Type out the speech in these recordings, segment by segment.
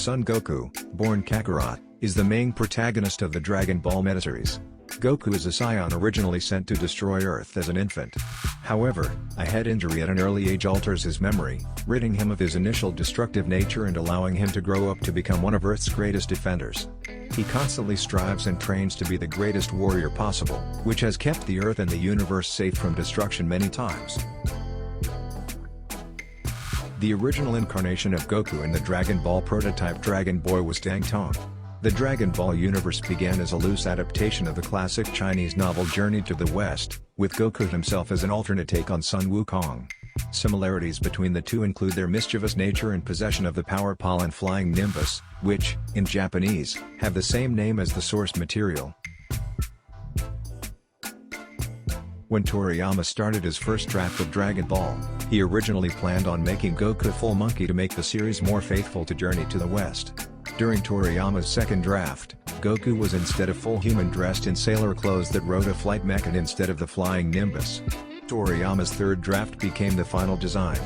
son Goku, born Kakarot, is the main protagonist of the Dragon Ball metaseries. Goku is a scion originally sent to destroy Earth as an infant. However, a head injury at an early age alters his memory, ridding him of his initial destructive nature and allowing him to grow up to become one of Earth's greatest defenders. He constantly strives and trains to be the greatest warrior possible, which has kept the Earth and the universe safe from destruction many times. The original incarnation of Goku in the Dragon Ball prototype Dragon Boy was Tang Tong. The Dragon Ball universe began as a loose adaptation of the classic Chinese novel Journey to the West, with Goku himself as an alternate take on Sun Wukong. Similarities between the two include their mischievous nature and possession of the power pollen flying nimbus, which, in Japanese, have the same name as the source material. When Toriyama started his first draft of Dragon Ball, he originally planned on making Goku full monkey to make the series more faithful to Journey to the West. During Toriyama's second draft, Goku was instead a full human dressed in sailor clothes that rode a flight mech instead of the flying nimbus. Toriyama's third draft became the final design.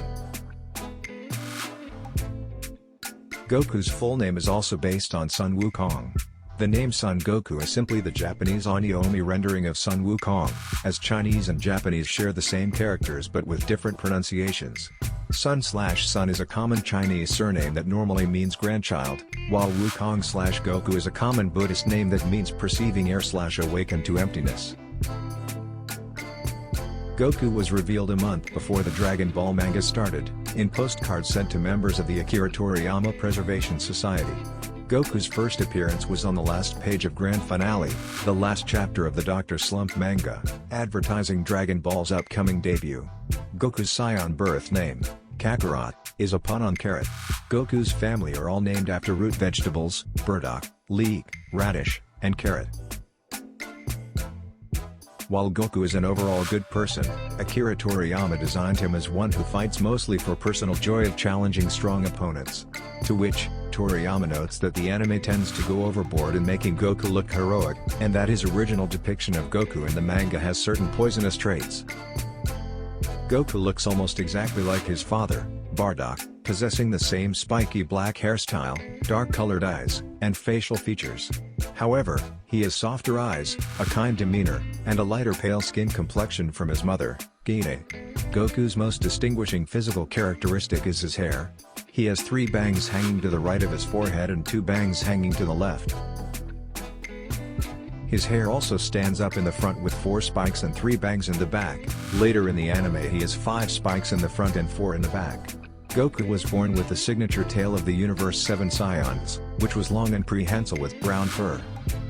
Goku's full name is also based on Sun Wukong. The name Son Goku is simply the Japanese Onyomi rendering of Sun Wukong, as Chinese and Japanese share the same characters but with different pronunciations. Sun/Sun is a common Chinese surname that normally means grandchild, while Wukong/Goku is a common Buddhist name that means perceiving air/awaken to emptiness. Goku was revealed a month before the Dragon Ball manga started, in postcards sent to members of the Akira Toriyama Preservation Society. Goku's first appearance was on the last page of Grand Finale, the last chapter of the Dr. Slump manga, advertising Dragon Ball's upcoming debut. Goku's scion birth name, Kakarot, is a pun on carrot. Goku's family are all named after root vegetables, burdock, leek, radish, and carrot. While Goku is an overall good person, Akira Toriyama designed him as one who fights mostly for personal joy of challenging strong opponents. To which, Toriyama notes that the anime tends to go overboard in making Goku look heroic, and that his original depiction of Goku in the manga has certain poisonous traits. Goku looks almost exactly like his father, Bardock, possessing the same spiky black hairstyle, dark-colored eyes, and facial features. However, he has softer eyes, a kind demeanor, and a lighter pale skin complexion from his mother, Gine. Goku's most distinguishing physical characteristic is his hair. He has 3 bangs hanging to the right of his forehead and 2 bangs hanging to the left. His hair also stands up in the front with 4 spikes and 3 bangs in the back. Later in the anime he has 5 spikes in the front and 4 in the back. Goku was born with the signature tail of the Universe 7 Scions, which was long and prehensile with brown fur.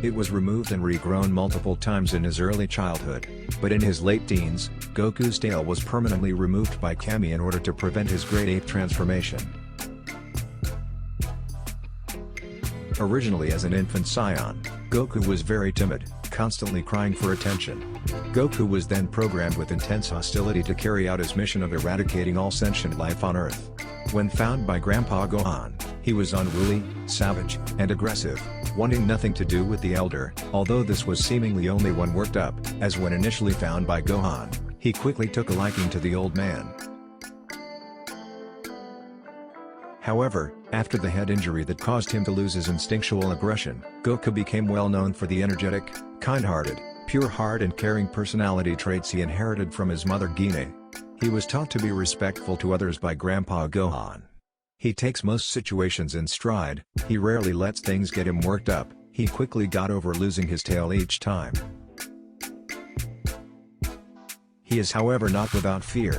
It was removed and regrown multiple times in his early childhood, but in his late teens, Goku's tail was permanently removed by Kami in order to prevent his great ape transformation. Originally as an infant scion, Goku was very timid, constantly crying for attention. Goku was then programmed with intense hostility to carry out his mission of eradicating all sentient life on Earth. When found by Grandpa Gohan, he was unruly, savage, and aggressive, wanting nothing to do with the elder, although this was seemingly only when worked up, as when initially found by Gohan, he quickly took a liking to the old man. However, after the head injury that caused him to lose his instinctual aggression, Goku became well known for the energetic, kind-hearted, pure heart and caring personality traits he inherited from his mother Gine. He was taught to be respectful to others by Grandpa Gohan. He takes most situations in stride, he rarely lets things get him worked up, he quickly got over losing his tail each time. He is however not without fear.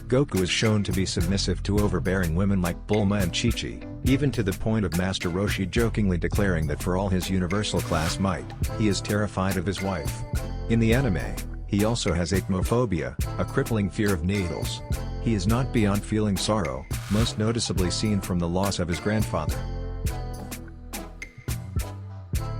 Goku is shown to be submissive to overbearing women like Bulma and Chi-Chi, even to the point of Master Roshi jokingly declaring that for all his universal class might, he is terrified of his wife. In the anime, he also has acnophobia, a crippling fear of needles. He is not beyond feeling sorrow, most noticeably seen from the loss of his grandfather.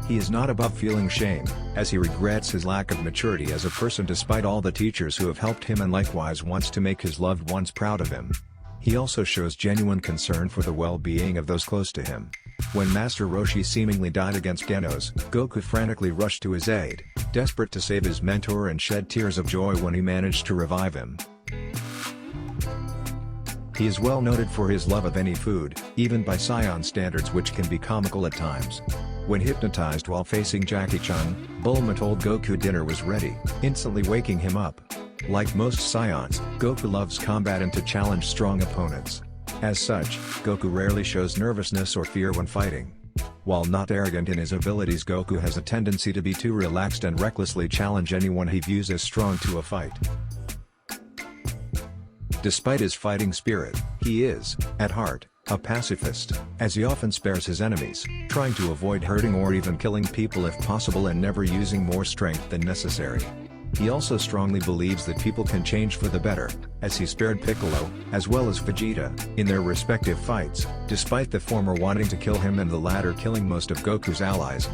He is not above feeling shame, as he regrets his lack of maturity as a person despite all the teachers who have helped him and likewise wants to make his loved ones proud of him. He also shows genuine concern for the well-being of those close to him. When Master Roshi seemingly died against Genos, Goku frantically rushed to his aid, desperate to save his mentor and shed tears of joy when he managed to revive him. He is well noted for his love of any food, even by Saiyan standards, which can be comical at times. When hypnotized while facing Jackie Chun, Bulma told Goku dinner was ready, instantly waking him up. Like most Saiyans, Goku loves combat and to challenge strong opponents. As such, Goku rarely shows nervousness or fear when fighting. While not arrogant in his abilities, Goku has a tendency to be too relaxed and recklessly challenge anyone he views as strong to a fight. Despite his fighting spirit, he is, at heart, a pacifist, as he often spares his enemies, trying to avoid hurting or even killing people if possible and never using more strength than necessary. He also strongly believes that people can change for the better, as he spared Piccolo, as well as Vegeta, in their respective fights, despite the former wanting to kill him and the latter killing most of Goku's allies.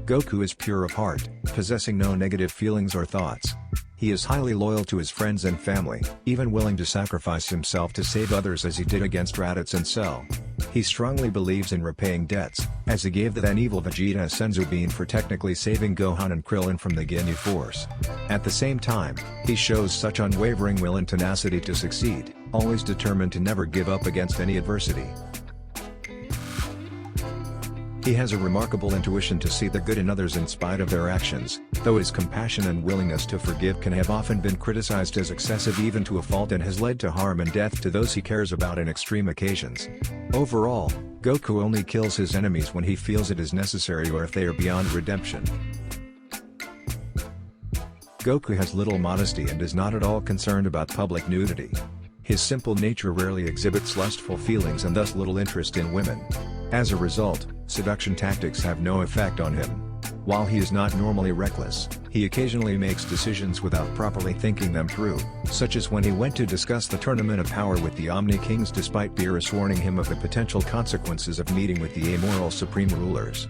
Goku is pure of heart, possessing no negative feelings or thoughts. He is highly loyal to his friends and family, even willing to sacrifice himself to save others as he did against Raditz and Cell. He strongly believes in repaying debts, as he gave the then evil Vegeta a senzu bean for technically saving Gohan and Krillin from the Ginyu Force. At the same time, he shows such unwavering will and tenacity to succeed, always determined to never give up against any adversity. He has a remarkable intuition to see the good in others in spite of their actions, though his compassion and willingness to forgive can have often been criticized as excessive even to a fault and has led to harm and death to those he cares about in extreme occasions. Overall, Goku only kills his enemies when he feels it is necessary or if they are beyond redemption. Goku has little modesty and is not at all concerned about public nudity. His simple nature rarely exhibits lustful feelings and thus little interest in women. As a result, seduction tactics have no effect on him. While he is not normally reckless, he occasionally makes decisions without properly thinking them through, such as when he went to discuss the Tournament of Power with the Omni Kings despite Beerus warning him of the potential consequences of meeting with the amoral Supreme Rulers.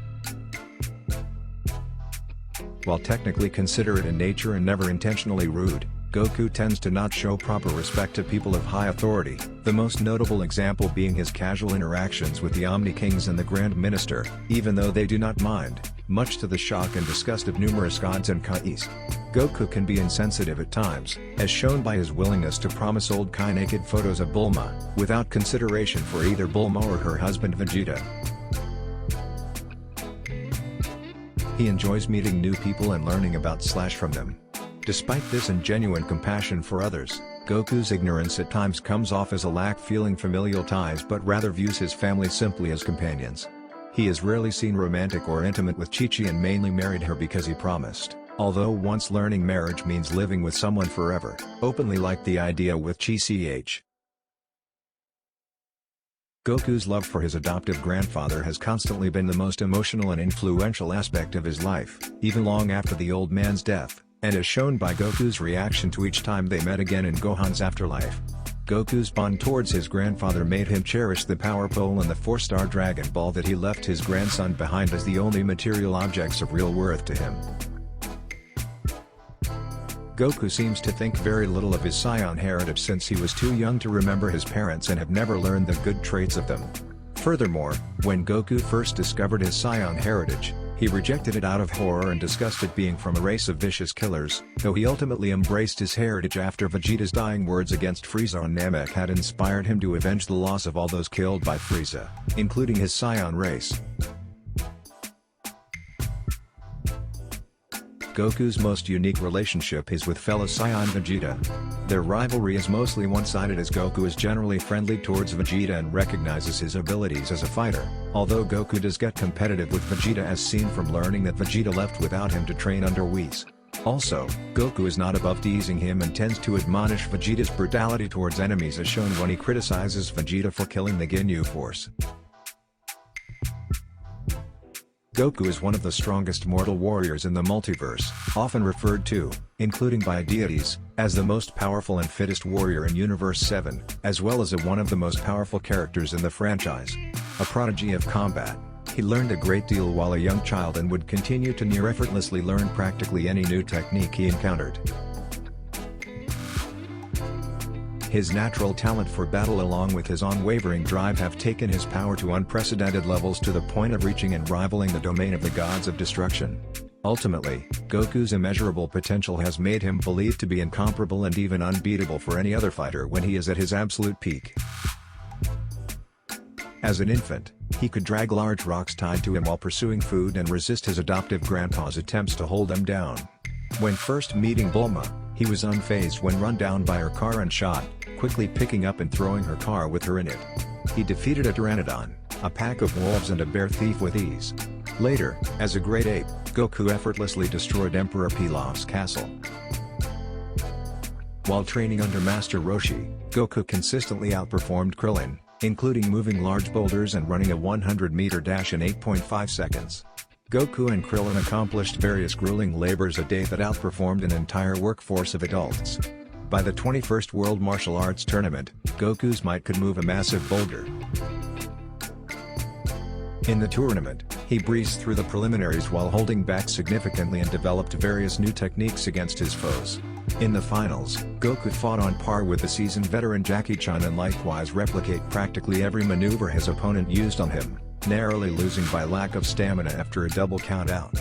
While technically considerate in nature and never intentionally rude, Goku tends to not show proper respect to people of high authority, the most notable example being his casual interactions with the Omni Kings and the Grand Minister, even though they do not mind, much to the shock and disgust of numerous gods and Kais. Goku can be insensitive at times, as shown by his willingness to promise old Kai naked photos of Bulma, without consideration for either Bulma or her husband Vegeta. He enjoys meeting new people and learning about from them. Despite this and genuine compassion for others, Goku's ignorance at times comes off as a lack feeling familial ties but rather views his family simply as companions. He is rarely seen romantic or intimate with Chi-Chi and mainly married her because he promised, although once learning marriage means living with someone forever, openly liked the idea with Chi-Ch. Goku's love for his adoptive grandfather has constantly been the most emotional and influential aspect of his life, even long after the old man's death, and as shown by Goku's reaction to each time they met again in Gohan's afterlife. Goku's bond towards his grandfather made him cherish the Power Pole and the 4-star Dragon Ball that he left his grandson behind as the only material objects of real worth to him. Goku seems to think very little of his Saiyan heritage since he was too young to remember his parents and have never learned the good traits of them. Furthermore, when Goku first discovered his Saiyan heritage, he rejected it out of horror and disgust at being from a race of vicious killers, though he ultimately embraced his heritage after Vegeta's dying words against Frieza on Namek had inspired him to avenge the loss of all those killed by Frieza, including his Saiyan race. Goku's most unique relationship is with fellow Saiyan Vegeta. Their rivalry is mostly one-sided as Goku is generally friendly towards Vegeta and recognizes his abilities as a fighter, although Goku does get competitive with Vegeta as seen from learning that Vegeta left without him to train under Whis. Also, Goku is not above teasing him and tends to admonish Vegeta's brutality towards enemies as shown when he criticizes Vegeta for killing the Ginyu Force. Goku is one of the strongest mortal warriors in the multiverse, often referred to, including by deities, as the most powerful and fittest warrior in Universe 7, as well as one of the most powerful characters in the franchise. A prodigy of combat, he learned a great deal while a young child and would continue to near effortlessly learn practically any new technique he encountered. His natural talent for battle along with his unwavering drive have taken his power to unprecedented levels to the point of reaching and rivaling the domain of the gods of destruction. Ultimately, Goku's immeasurable potential has made him believed to be incomparable and even unbeatable for any other fighter when he is at his absolute peak. As an infant, he could drag large rocks tied to him while pursuing food and resist his adoptive grandpa's attempts to hold them down. When first meeting Bulma, he was unfazed when run down by her car and shot, quickly picking up and throwing her car with her in it. He defeated a pteranodon, a pack of wolves and a bear thief with ease. Later, as a great ape, Goku effortlessly destroyed Emperor Pilaf's castle. While training under Master Roshi, Goku consistently outperformed Krillin, including moving large boulders and running a 100-meter dash in 8.5 seconds. Goku and Krillin accomplished various grueling labors a day that outperformed an entire workforce of adults. By the 21st World Martial Arts Tournament, Goku's might could move a massive boulder. In the tournament, he breezed through the preliminaries while holding back significantly and developed various new techniques against his foes. In the finals, Goku fought on par with the seasoned veteran Jackie Chan and likewise replicate practically every maneuver his opponent used on him, narrowly losing by lack of stamina after a double countout.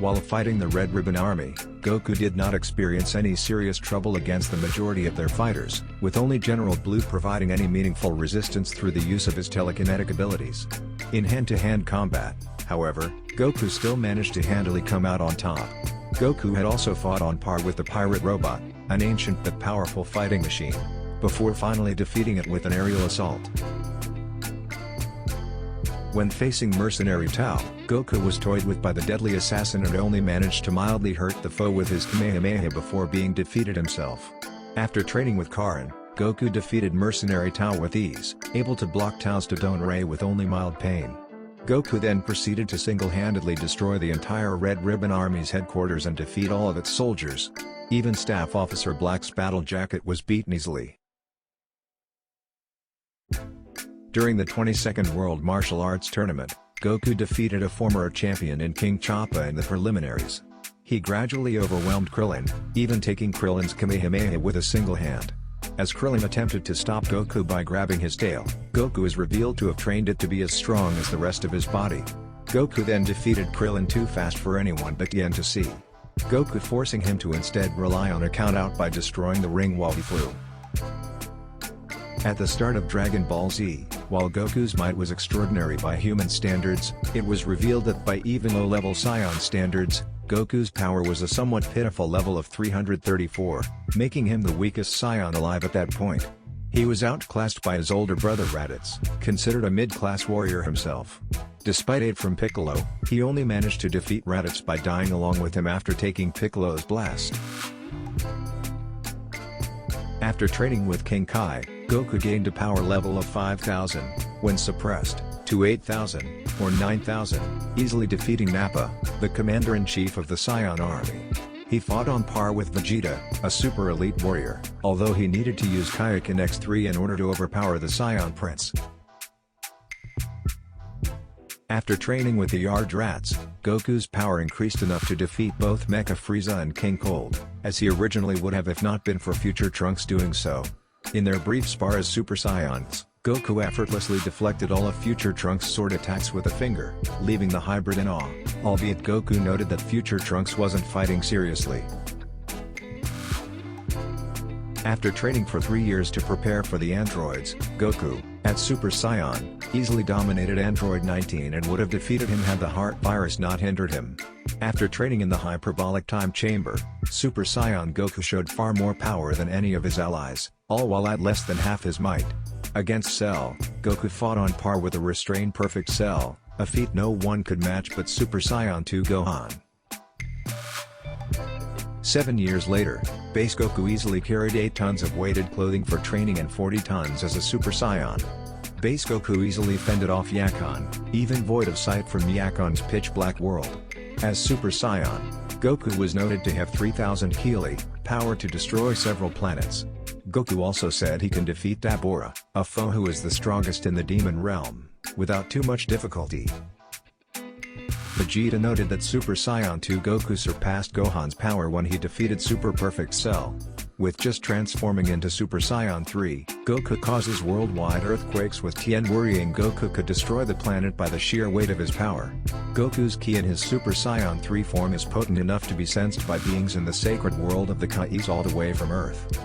While fighting the Red Ribbon Army, Goku did not experience any serious trouble against the majority of their fighters, with only General Blue providing any meaningful resistance through the use of his telekinetic abilities. In hand-to-hand combat, however, Goku still managed to handily come out on top. Goku had also fought on par with the Pirate Robot, an ancient but powerful fighting machine, before finally defeating it with an aerial assault. When facing Mercenary Tao, Goku was toyed with by the deadly assassin and only managed to mildly hurt the foe with his Kamehameha before being defeated himself. After training with Karin, Goku defeated Mercenary Tao with ease, able to block Tao's Dodon Ray with only mild pain. Goku then proceeded to single-handedly destroy the entire Red Ribbon Army's headquarters and defeat all of its soldiers. Even Staff Officer Black's battle jacket was beaten easily. During the 22nd World Martial Arts Tournament, Goku defeated a former champion in King Choppa in the preliminaries. He gradually overwhelmed Krillin, even taking Krillin's Kamehameha with a single hand. As Krillin attempted to stop Goku by grabbing his tail, Goku is revealed to have trained it to be as strong as the rest of his body. Goku then defeated Krillin too fast for anyone but Yen to see. Goku forcing him to instead rely on a countout by destroying the ring while he flew. At the start of Dragon Ball Z, while Goku's might was extraordinary by human standards, it was revealed that by even low-level Saiyan standards, Goku's power was a somewhat pitiful level of 334, making him the weakest Saiyan alive at that point. He was outclassed by his older brother Raditz, considered a mid-class warrior himself. Despite aid from Piccolo, he only managed to defeat Raditz by dying along with him after taking Piccolo's blast. After training with King Kai, Goku gained a power level of 5,000, when suppressed, to 8,000, or 9,000, easily defeating Nappa, the commander-in-chief of the Saiyan army. He fought on par with Vegeta, a super elite warrior, although he needed to use Kaioken X3 in order to overpower the Saiyan Prince. After training with the Yard Rats, Goku's power increased enough to defeat both Mecha Frieza and King Cold, as he originally would have if not been for future Trunks doing so. In their brief spar as Super Saiyans, Goku effortlessly deflected all of future Trunks' sword attacks with a finger, leaving the hybrid in awe, albeit Goku noted that future Trunks wasn't fighting seriously. After training for 3 years to prepare for the androids, Goku, at Super Saiyan, easily dominated Android 19 and would have defeated him had the heart virus not hindered him. After training in the hyperbolic time chamber, Super Saiyan Goku showed far more power than any of his allies, all while at less than half his might. Against Cell, Goku fought on par with a restrained perfect Cell, a feat no one could match but Super Saiyan 2 Gohan. 7 years later, Base Goku easily carried 8 tons of weighted clothing for training and 40 tons as a Super Saiyan. Base Goku easily fended off Yakon, even void of sight from Yakon's pitch-black world. As Super Saiyan, Goku was noted to have 3,000 Kili, power to destroy several planets. Goku also said he can defeat Dabura, a foe who is the strongest in the demon realm, without too much difficulty. Vegeta noted that Super Saiyan 2 Goku surpassed Gohan's power when he defeated Super Perfect Cell. With just transforming into Super Saiyan 3, Goku causes worldwide earthquakes with Tien worrying Goku could destroy the planet by the sheer weight of his power. Goku's ki in his Super Saiyan 3 form is potent enough to be sensed by beings in the sacred world of the Kais all the way from Earth.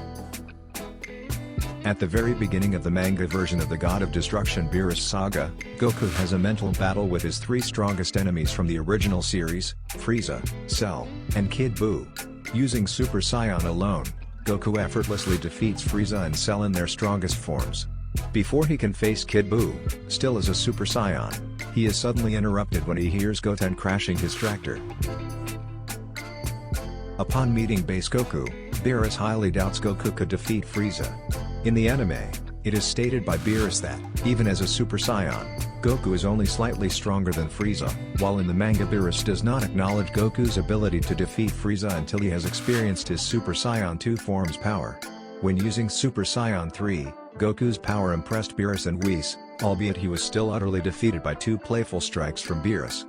At the very beginning of the manga version of the God of Destruction Beerus saga, Goku has a mental battle with his three strongest enemies from the original series, Frieza, Cell, and Kid Buu. Using Super Saiyan alone, Goku effortlessly defeats Frieza and Cell in their strongest forms. Before he can face Kid Buu, still as a Super Saiyan, he is suddenly interrupted when he hears Goten crashing his tractor. Upon meeting base Goku, Beerus highly doubts Goku could defeat Frieza. In the anime, it is stated by Beerus that, even as a Super Saiyan, Goku is only slightly stronger than Frieza, while in the manga Beerus does not acknowledge Goku's ability to defeat Frieza until he has experienced his Super Saiyan 2 form's power. When using Super Saiyan 3, Goku's power impressed Beerus and Whis, albeit he was still utterly defeated by two playful strikes from Beerus.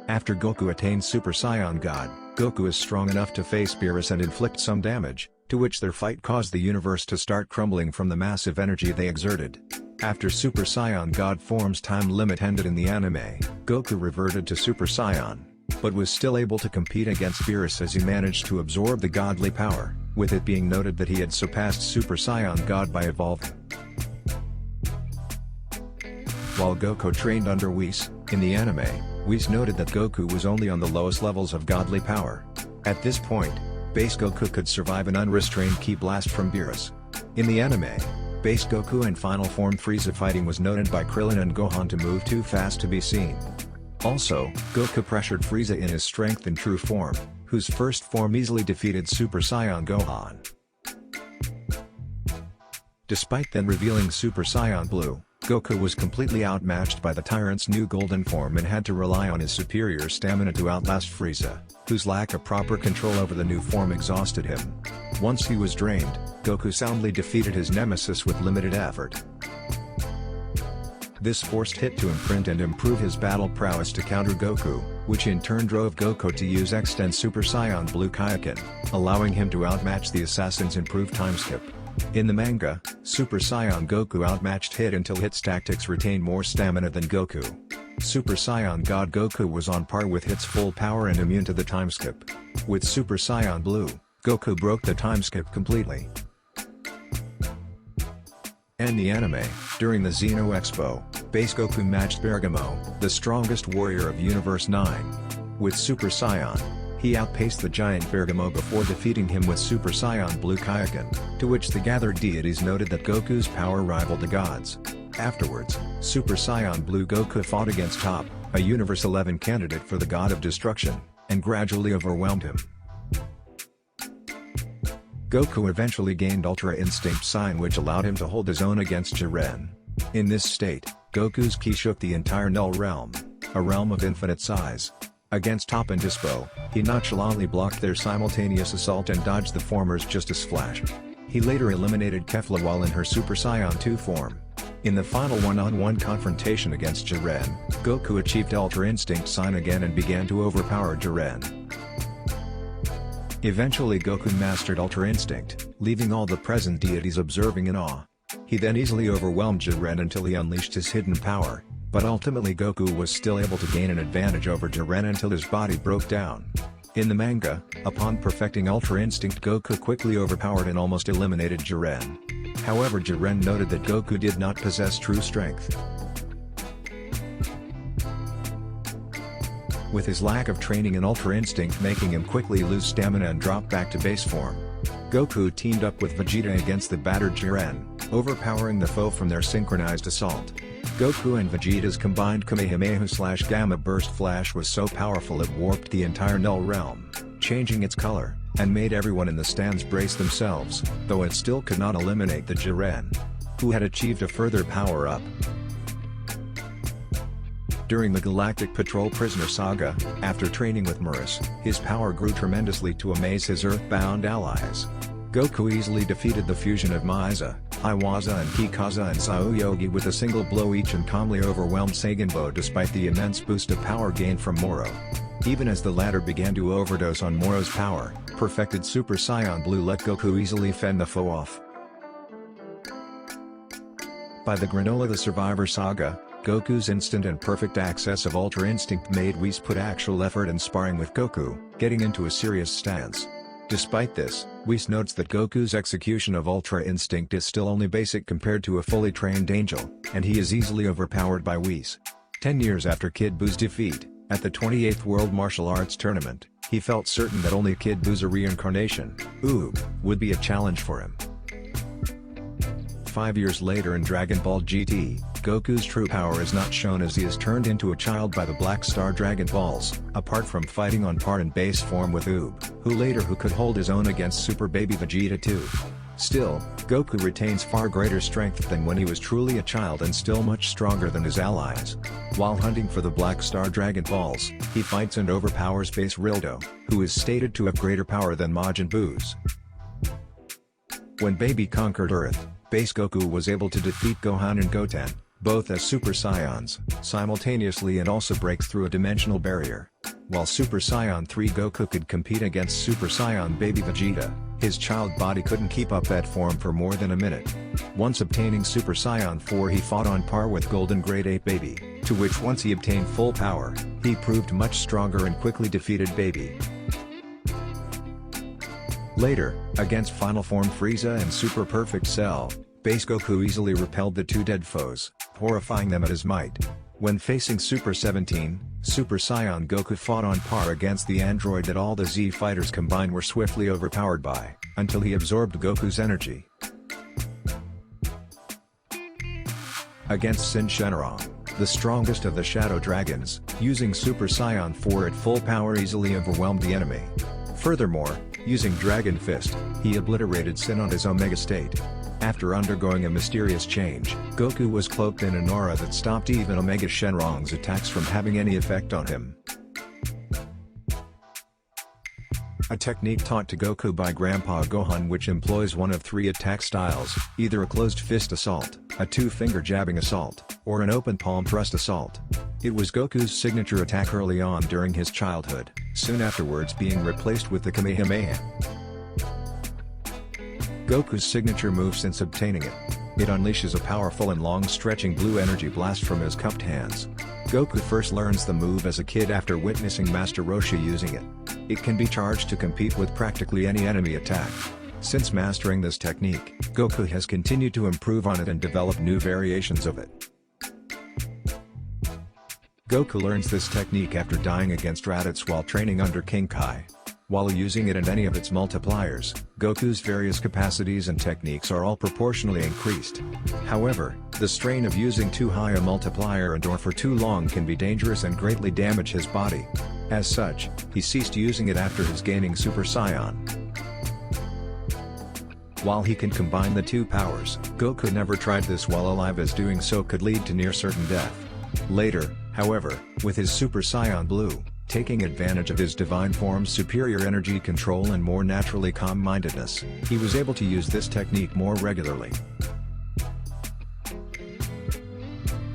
After Goku attains Super Saiyan God, Goku is strong enough to face Beerus and inflict some damage, to which their fight caused the universe to start crumbling from the massive energy they exerted. After Super Saiyan God form's time limit ended in the anime, Goku reverted to Super Saiyan, but was still able to compete against Beerus as he managed to absorb the godly power, with it being noted that he had surpassed Super Saiyan God by evolving. While Goku trained under Whis, in the anime, Whis noted that Goku was only on the lowest levels of godly power. At this point, base Goku could survive an unrestrained ki blast from Beerus. In the anime, base Goku and final form Frieza fighting was noted by Krillin and Gohan to move too fast to be seen. Also, Goku pressured Frieza in his strength and true form, whose first form easily defeated Super Saiyan Gohan. Despite then revealing Super Saiyan Blue, Goku was completely outmatched by the tyrant's new golden form and had to rely on his superior stamina to outlast Frieza, whose lack of proper control over the new form exhausted him. Once he was drained, Goku soundly defeated his nemesis with limited effort. This forced hit to imprint and improve his battle prowess to counter Goku, which in turn drove Goku to use Extend Super Saiyan Blue Kaioken, allowing him to outmatch the assassin's improved timeskip. In the manga, Super Saiyan Goku outmatched Hit until Hit's tactics retained more stamina than Goku. Super Saiyan God Goku was on par with Hit's full power and immune to the timeskip. With Super Saiyan Blue, Goku broke the timeskip completely. In the anime, during the Xeno Expo, base Goku matched Bergamo, the strongest warrior of Universe 9. With Super Saiyan, he outpaced the giant Bergamo before defeating him with Super Saiyan Blue Kaioken, to which the gathered deities noted that Goku's power rivaled the gods. Afterwards, Super Saiyan Blue Goku fought against Top, a Universe 11 candidate for the God of Destruction, and gradually overwhelmed him. Goku eventually gained Ultra Instinct Sign, which allowed him to hold his own against Jiren. In this state, Goku's ki shook the entire Null Realm, a realm of infinite size. Against Top and Dispo, he nonchalantly blocked their simultaneous assault and dodged the former's Justice Flash. He later eliminated Kefla while in her Super Saiyan 2 form. In the final one-on-one confrontation against Jiren, Goku achieved Ultra Instinct Sign again and began to overpower Jiren. Eventually Goku mastered Ultra Instinct, leaving all the present deities observing in awe. He then easily overwhelmed Jiren until he unleashed his hidden power, but ultimately Goku was still able to gain an advantage over Jiren until his body broke down. In the manga, upon perfecting Ultra Instinct, Goku quickly overpowered and almost eliminated Jiren. However, Jiren noted that Goku did not possess true strength. With his lack of training in Ultra Instinct making him quickly lose stamina and drop back to base form, Goku teamed up with Vegeta against the battered Jiren, overpowering the foe from their synchronized assault. Goku and Vegeta's combined Kamehameha/Gamma Burst Flash was so powerful it warped the entire Null Realm, changing its color, and made everyone in the stands brace themselves, though it still could not eliminate the Jiren, who had achieved a further power-up. During the Galactic Patrol Prisoner Saga, after training with Murus, his power grew tremendously to amaze his Earth-bound allies. Goku easily defeated the fusion of Maiza, Iwaza and Kikaza and Tsuyogi with a single blow each and calmly overwhelmed Saganbo despite the immense boost of power gained from Moro. Even as the latter began to overdose on Moro's power, perfected Super Saiyan Blue let Goku easily fend the foe off. By the Granola the Survivor Saga, Goku's instant and perfect access of Ultra Instinct made Whis put actual effort in sparring with Goku, getting into a serious stance. Despite this, Whis notes that Goku's execution of Ultra Instinct is still only basic compared to a fully trained angel, and he is easily overpowered by Whis. 10 years after Kid Buu's defeat, at the 28th World Martial Arts Tournament, he felt certain that only Kid Buu's reincarnation, Oob, would be a challenge for him. 5 years later in Dragon Ball GT, Goku's true power is not shown as he is turned into a child by the Black Star Dragon Balls, apart from fighting on par in base form with Oob, who could hold his own against Super Baby Vegeta too. Still, Goku retains far greater strength than when he was truly a child and still much stronger than his allies. While hunting for the Black Star Dragon Balls, he fights and overpowers Base Rildo, who is stated to have greater power than Majin Buu's. When Baby conquered Earth, Base Goku was able to defeat Gohan and Goten, both as Super Saiyans, simultaneously and also break through a dimensional barrier. While Super Saiyan 3 Goku could compete against Super Saiyan Baby Vegeta, his child body couldn't keep up that form for more than a minute. Once obtaining Super Saiyan 4 he fought on par with Golden Grade 8 Baby, to which once he obtained full power, he proved much stronger and quickly defeated Baby. Later, against Final Form Frieza and Super Perfect Cell, Base Goku easily repelled the two dead foes, horrifying them at his might. When facing Super 17, Super Saiyan Goku fought on par against the android that all the Z fighters combined were swiftly overpowered by, until he absorbed Goku's energy. Against Sin Shenron, the strongest of the Shadow Dragons, using Super Saiyan 4 at full power easily overwhelmed the enemy. Furthermore, using Dragon Fist, he obliterated Sin on his Omega state. After undergoing a mysterious change, Goku was cloaked in an aura that stopped even Omega Shenron's attacks from having any effect on him. A technique taught to Goku by Grandpa Gohan which employs one of three attack styles, either a closed fist assault, a two-finger jabbing assault, or an open palm thrust assault. It was Goku's signature attack early on during his childhood, soon afterwards being replaced with the Kamehameha. Goku's signature move since obtaining it. It unleashes a powerful and long-stretching blue energy blast from his cupped hands. Goku first learns the move as a kid after witnessing Master Roshi using it. It can be charged to compete with practically any enemy attack. Since mastering this technique, Goku has continued to improve on it and develop new variations of it. Goku learns this technique after dying against Raditz while training under King Kai. While using it and any of its multipliers, Goku's various capacities and techniques are all proportionally increased. However, the strain of using too high a multiplier and or for too long can be dangerous and greatly damage his body. As such, he ceased using it after his gaining Super Saiyan. While he can combine the two powers, Goku never tried this while alive as doing so could lead to near certain death. Later, however, with his Super Saiyan Blue, taking advantage of his divine form's superior energy control and more naturally calm-mindedness, he was able to use this technique more regularly.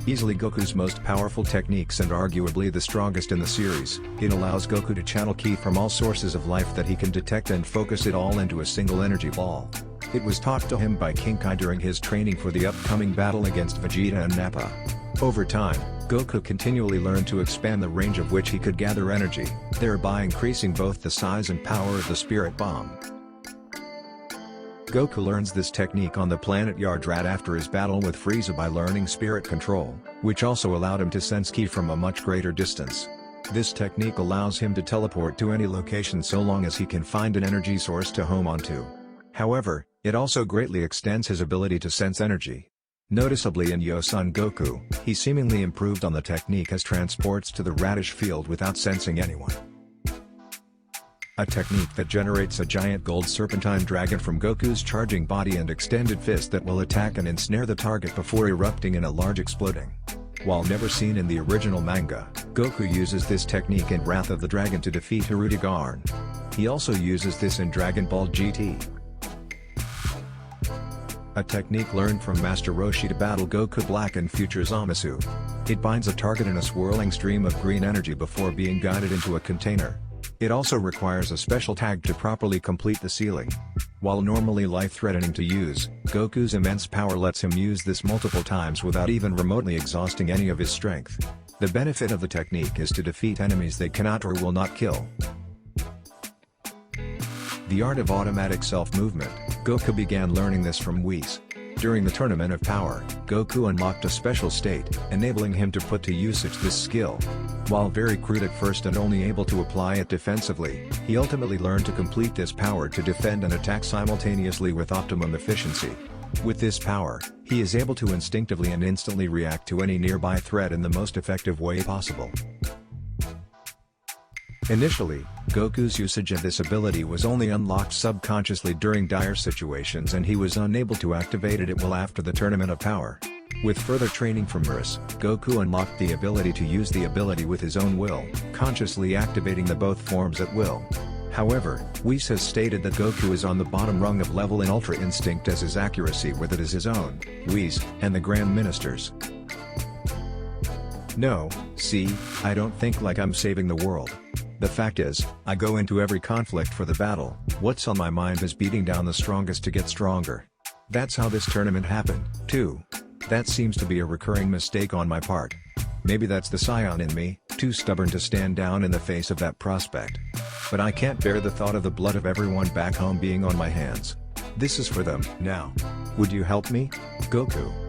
Easily Goku's most powerful techniques and arguably the strongest in the series, it allows Goku to channel ki from all sources of life that he can detect and focus it all into a single energy ball. It was taught to him by King Kai during his training for the upcoming battle against Vegeta and Nappa. Over time, Goku continually learned to expand the range of which he could gather energy, thereby increasing both the size and power of the Spirit Bomb. Goku learns this technique on the planet Yardrat after his battle with Frieza by learning Spirit Control, which also allowed him to sense ki from a much greater distance. This technique allows him to teleport to any location so long as he can find an energy source to home onto. However, it also greatly extends his ability to sense energy. Noticeably in Yosun Goku, he seemingly improved on the technique as transports to the Radish field without sensing anyone. A technique that generates a giant gold serpentine dragon from Goku's charging body and extended fist that will attack and ensnare the target before erupting in a large exploding. While never seen in the original manga, Goku uses this technique in Wrath of the Dragon to defeat Hirude Garn. He also uses this in Dragon Ball GT. A technique learned from Master Roshi to battle Goku Black and future Zamasu. It binds a target in a swirling stream of green energy before being guided into a container. It also requires a special tag to properly complete the sealing. While normally life-threatening to use, Goku's immense power lets him use this multiple times without even remotely exhausting any of his strength. The benefit of the technique is to defeat enemies they cannot or will not kill. The art of automatic self-movement, Goku began learning this from Whis. During the Tournament of Power, Goku unlocked a special state, enabling him to put to usage this skill. While very crude at first and only able to apply it defensively, he ultimately learned to complete this power to defend and attack simultaneously with optimum efficiency. With this power, he is able to instinctively and instantly react to any nearby threat in the most effective way possible. Initially, Goku's usage of this ability was only unlocked subconsciously during dire situations and he was unable to activate it well after the Tournament of Power. With further training from Whis, Goku unlocked the ability to use the ability with his own will, consciously activating the both forms at will. However, Whis has stated that Goku is on the bottom rung of level in Ultra Instinct as his accuracy with it is his own, Whis, and the Grand Minister's. No, see, I don't think like I'm saving the world. The fact is, I go into every conflict for the battle, what's on my mind is beating down the strongest to get stronger. That's how this tournament happened, too. That seems to be a recurring mistake on my part. Maybe that's the scion in me, too stubborn to stand down in the face of that prospect. But I can't bear the thought of the blood of everyone back home being on my hands. This is for them, now. Would you help me? Goku.